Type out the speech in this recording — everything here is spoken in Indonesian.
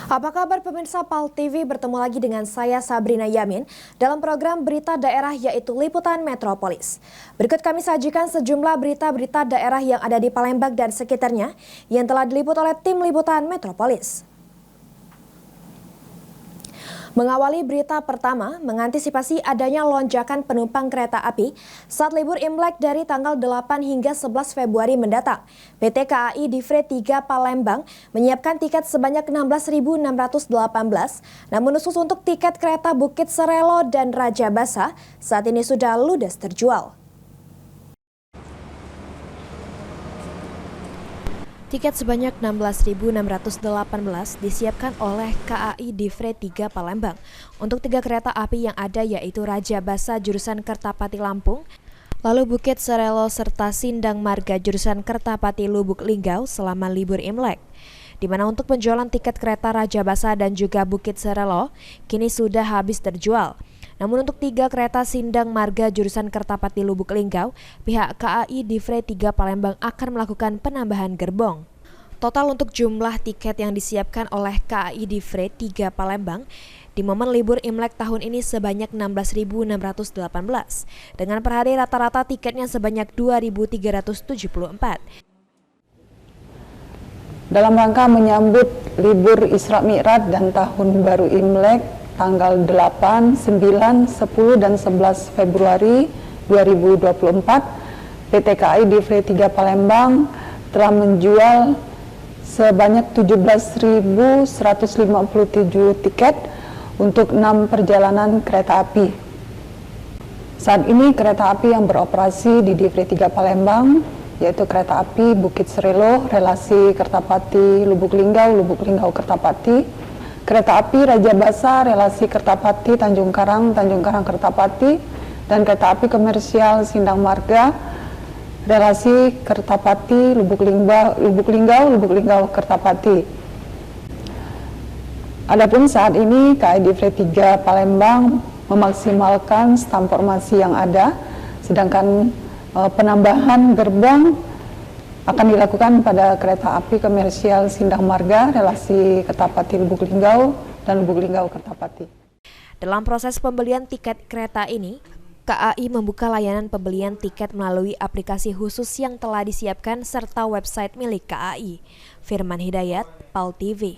Apa kabar pemirsa PAL TV? Bertemu lagi dengan saya Sabrina Yamin dalam program Berita Daerah yaitu Liputan Metropolis. Berikut kami sajikan sejumlah berita-berita daerah yang ada di Palembang dan sekitarnya yang telah diliput oleh tim Liputan Metropolis. Mengawali berita pertama, mengantisipasi adanya lonjakan penumpang kereta api saat libur Imlek dari tanggal 8 hingga 11 Februari mendatang. PT KAI Divre 3 Palembang menyiapkan tiket sebanyak 16.618, namun khusus untuk tiket kereta Bukit Serelo dan Raja Basa saat ini sudah ludes terjual. Tiket sebanyak 16.618 disiapkan oleh KAI Divre 3 Palembang untuk 3 kereta api yang ada yaitu Raja Basa jurusan Kertapati Lampung, lalu Bukit Serelo serta Sindang Marga jurusan Kertapati Lubuk Linggau selama libur Imlek. Di mana untuk penjualan tiket kereta Raja Basa dan juga Bukit Serelo kini sudah habis terjual. Namun untuk 3 kereta Sindang Marga jurusan Kertapati Lubuk Linggau, pihak KAI Divre 3 Palembang akan melakukan penambahan gerbong. Total untuk jumlah tiket yang disiapkan oleh KAI Divre 3 Palembang di momen libur Imlek tahun ini sebanyak 16.618, dengan per hari rata-rata tiketnya sebanyak 2.374. Dalam rangka menyambut libur Isra Mi'raj dan Tahun Baru Imlek tanggal 8, 9, 10, dan 11 Februari 2024, PT KAI Divre 3 Palembang telah menjual sebanyak 17.157 tiket untuk 6 perjalanan kereta api. Saat ini kereta api yang beroperasi di Divre 3 Palembang yaitu kereta api Bukit Serelo, relasi Kertapati Lubuk Linggau, Lubuk Linggau Kertapati, kereta api Raja Basa, relasi Kertapati Tanjung Karang, Tanjung Karang Kertapati, dan kereta api komersial Sindang Marga, relasi Kertapati Lubuk Linggau, Lubuk Linggau Kertapati. Adapun saat ini KAI Divre 3 Palembang memaksimalkan stam formasi yang ada, sedangkan penambahan gerbong akan dilakukan pada kereta api komersial Sindang Marga, relasi Kertapati Lubuk Linggau, dan Lubuk Linggau Kertapati. Dalam proses pembelian tiket kereta ini, KAI membuka layanan pembelian tiket melalui aplikasi khusus yang telah disiapkan serta website milik KAI. Firman Hidayat, PAL TV.